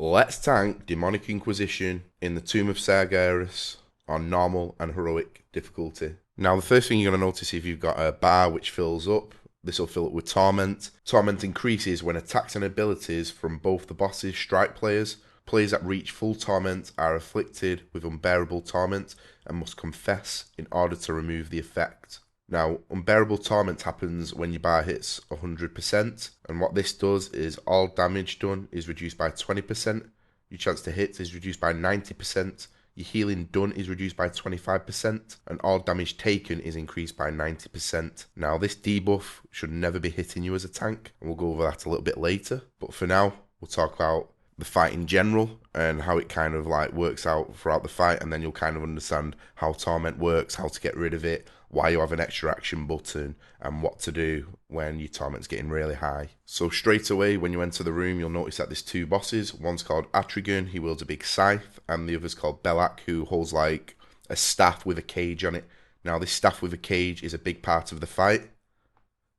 Let's tank Demonic Inquisition in the Tomb of Sargeras on normal and heroic difficulty. Now, the first thing you're going to notice if you've got a bar which fills up, this will fill up with Torment. Torment increases when attacks and abilities from both the bosses strike players. Players that reach full Torment are afflicted with unbearable Torment and must confess in order to remove the effect. Now, unbearable torment happens when your bar hits 100%, and what this does is all damage done is reduced by 20%, your chance to hit is reduced by 90%, your healing done is reduced by 25%, and all damage taken is increased by 90%. Now, this debuff should never be hitting you as a tank, and we'll go over that a little bit later, but for now, we'll talk about the fight in general and how it kind of like works out throughout the fight, and then you'll kind of understand how torment works, how to get rid of it, why you have an extra action button, and what to do when your torment's getting really high. So straight away when you enter the room, you'll notice that there's two bosses. One's called Atrigan, he wields a big scythe, and the other's called Belak, who holds like a staff with a cage on it. Now this staff with a cage is a big part of the fight,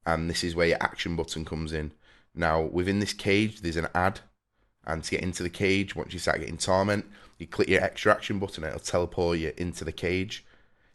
and this is where your action button comes in. Now within this cage there's an ad, and to get into the cage, once you start getting torment, you click your extra action button and it'll teleport you into the cage.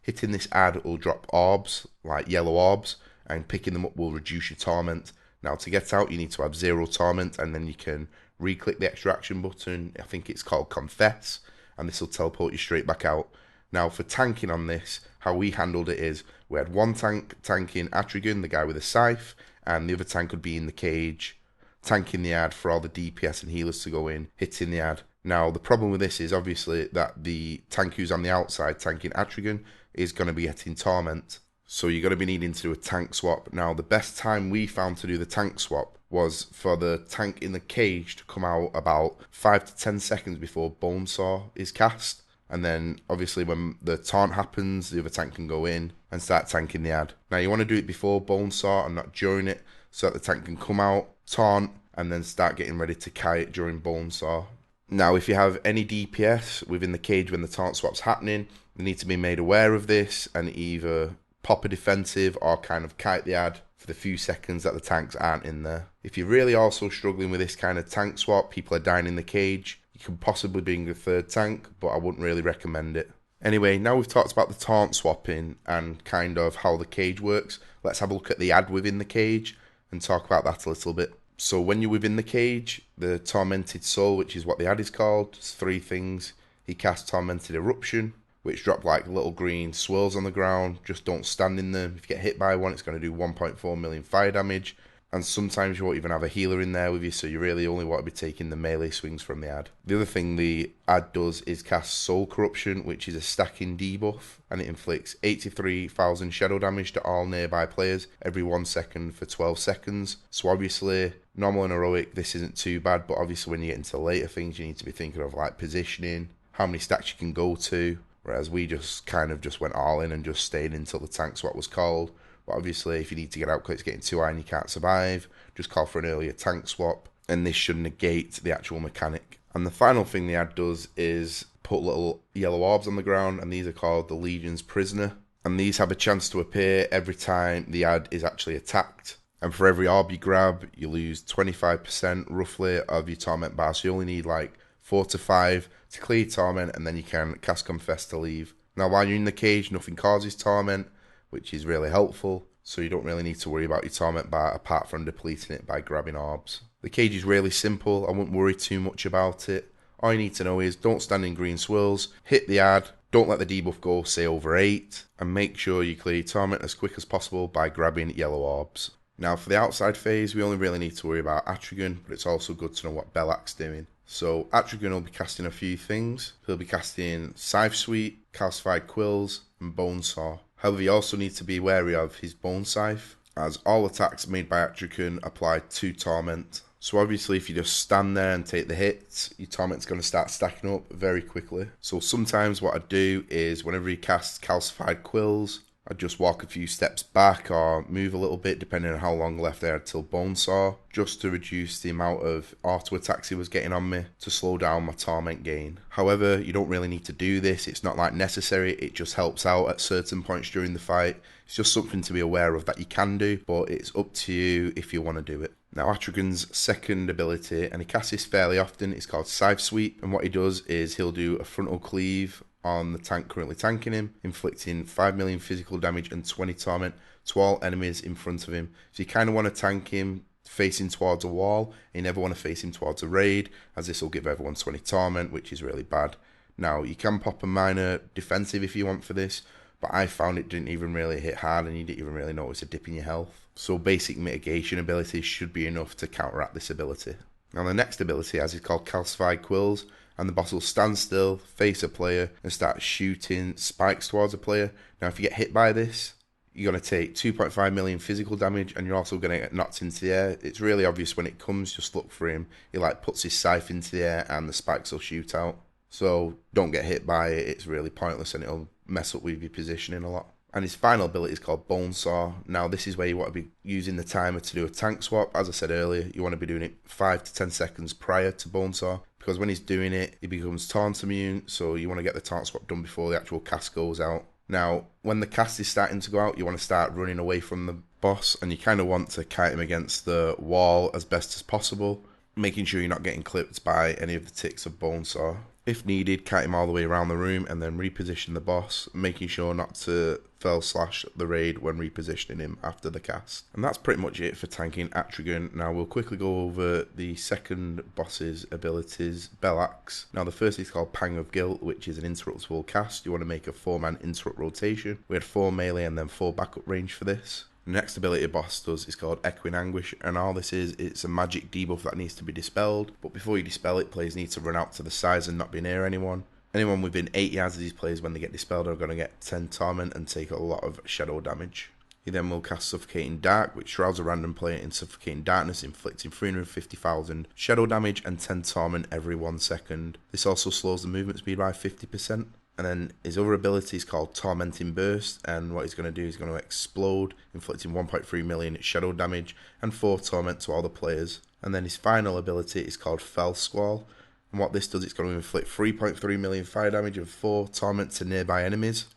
Hitting this ad will drop orbs, like yellow orbs, and picking them up will reduce your torment. Now to get out you need to have 0 torment, and then you can re-click the extra action button, I think it's called confess, and this will teleport you straight back out. Now for tanking on this, how we handled it is, we had one tank tanking Atrigan, the guy with a scythe, and the other tank would be in the cage, tanking the ad for all the DPS and healers to go in, hitting the ad. Now the problem with this is obviously that the tank who's on the outside tanking Atrigan is going to be getting torment, so you're going to be needing to do a tank swap. Now the best time we found to do the tank swap was for the tank in the cage to come out about 5 to 10 seconds before Bonesaw is cast, and then obviously when the taunt happens the other tank can go in and start tanking the ad. Now you want to do it before Bonesaw and not during it, so that the tank can come out, taunt, and then start getting ready to kite during Bonesaw. Now if you have any DPS within the cage when the taunt swap's happening, they need to be made aware of this and either pop a defensive or kind of kite the ad for the few seconds that the tanks aren't in there. If you're really also struggling with this kind of tank swap, people are dying in the cage, you can possibly bring a third tank, but I wouldn't really recommend it. Anyway, now we've talked about the taunt swapping and kind of how the cage works, let's have a look at the ad within the cage and talk about that a little bit. So when you're within the cage, the Tormented Soul, which is what the ad is called, does 3 things. He casts Tormented Eruption, which drop like little green swirls on the ground. Just don't stand in them. If you get hit by one, it's going to do 1.4 million fire damage. And sometimes you won't even have a healer in there with you, so you really only want to be taking the melee swings from the ad. The other thing the ad does is cast Soul Corruption, which is a stacking debuff, and it inflicts 83,000 shadow damage to all nearby players every 1 second for 12 seconds. So obviously, normal and heroic, this isn't too bad, but obviously when you get into later things, you need to be thinking of like positioning, how many stacks you can go to, whereas we just kind of just went all in and just stayed until the tank swap was called. But obviously, if you need to get out because it's getting too high and you can't survive, just call for an earlier tank swap, and this should negate the actual mechanic. And the final thing the ad does is put little yellow orbs on the ground, and these are called the Legion's Prisoner. And these have a chance to appear every time the ad is actually attacked. And for every orb you grab, you lose 25% roughly of your torment bar, so you only need like 4 to 5 to clear your torment, and then you can cast Confess to leave. Now while you're in the cage, nothing causes torment, which is really helpful, so you don't really need to worry about your torment bar apart from depleting it by grabbing orbs. The cage is really simple, I wouldn't worry too much about it. All you need to know is don't stand in green swirls, hit the ad, don't let the debuff go say over 8, and make sure you clear your torment as quick as possible by grabbing yellow orbs. Now for the outside phase, we only really need to worry about Atrigan, but it's also good to know what Belak's doing. So Atrigan will be casting a few things. He'll be casting Scythe Sweep, Calcified Quills, and Bonesaw. However, you also need to be wary of his Bone Scythe, as all attacks made by Atrigan apply 2 Torment. So obviously if you just stand there and take the hits, your Torment's going to start stacking up very quickly. So sometimes what I do is whenever he casts Calcified Quills, I'd just walk a few steps back or move a little bit depending on how long left I had till Bonesaw, just to reduce the amount of auto attacks he was getting on me to slow down my torment gain. However, you don't really need to do this, it's not like necessary, it just helps out at certain points during the fight. It's just something to be aware of that you can do, but it's up to you if you want to do it. Now Atragon's second ability, and he casts this fairly often, is called Scythe Sweep, and what he does is he'll do a frontal cleave on the tank currently tanking him, inflicting 5 million physical damage and 20 torment to all enemies in front of him. So you kind of want to tank him facing towards a wall, you never want to face him towards a raid, as this will give everyone 20 torment, which is really bad. Now you can pop a minor defensive if you want for this, but I found it didn't even really hit hard and you didn't even really notice a dip in your health. So basic mitigation abilities should be enough to counteract this ability. Now the next ability, as is called Calcified Quills, and the boss will stand still, face a player, and start shooting spikes towards a player. Now if you get hit by this, you're going to take 2.5 million physical damage, and you're also going to get knocked into the air. It's really obvious when it comes, just look for him. He like puts his scythe into the air and the spikes will shoot out. So don't get hit by it, it's really pointless and it'll mess up with your positioning a lot. And his final ability is called Bonesaw. Now this is where you want to be using the timer to do a tank swap. As I said earlier, you want to be doing it 5 to 10 seconds prior to Bonesaw, because when he's doing it, he becomes taunt immune, so you want to get the taunt swap done before the actual cast goes out. Now, when the cast is starting to go out, you want to start running away from the boss, and you kind of want to kite him against the wall as best as possible, making sure you're not getting clipped by any of the ticks of Bonesaw. If needed, kite him all the way around the room and then reposition the boss, making sure not to fell slash the raid when repositioning him after the cast. And that's pretty much it for tanking Atragon. Now we'll quickly go over the second boss's abilities, Bellax. Now the first is called Pang of Guilt, which is an interruptible cast. You want to make a 4-man interrupt rotation. We had 4 melee and then 4 backup range for this. The next ability the boss does is called Echoing Anguish, and all this is, it's a magic debuff that needs to be dispelled, but before you dispel it, players need to run out to the sides and not be near anyone. Anyone within 8 yards of these players when they get dispelled are going to get 10 torment and take a lot of shadow damage. He then will cast Suffocating Dark, which shrouds a random player in Suffocating Darkness, inflicting 350,000 shadow damage and 10 torment every 1 second. This also slows the movement speed by 50%. And then his other ability is called Tormenting Burst, and what he's going to do is going to explode, inflicting 1.3 million shadow damage and 4 torment to all the players. And then his final ability is called Fell Squall, and what this does, it's going to inflict 3.3 million fire damage and 4 torment to nearby enemies,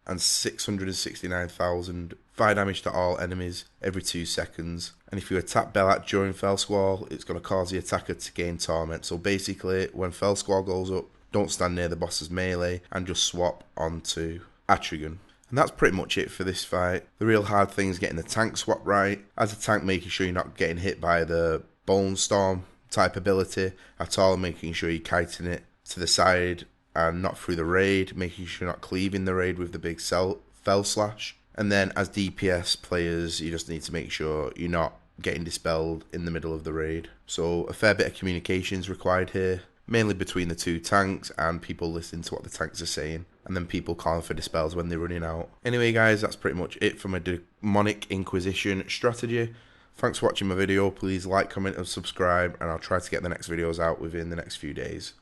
and 669,000 fire damage to all enemies every 2 seconds. And if you attack Bellat during Fell Squall, it's going to cause the attacker to gain torment. So basically, when Fell Squall goes up, don't stand near the boss's melee and just swap onto Atragon. And that's pretty much it for this fight. The real hard thing is getting the tank swap right. As a tank, making sure you're not getting hit by the Bone Storm type ability at all, making sure you're kiting it to the side and not through the raid, making sure you're not cleaving the raid with the big Fell Slash. And then as DPS players, you just need to make sure you're not getting dispelled in the middle of the raid. So a fair bit of communication is required here, mainly between the 2 tanks and people listening to what the tanks are saying, and then people calling for dispels when they're running out. Anyway guys, that's pretty much it for my Demonic Inquisition strategy. Thanks for watching my video. Please like, comment and subscribe, and I'll try to get the next videos out within the next few days.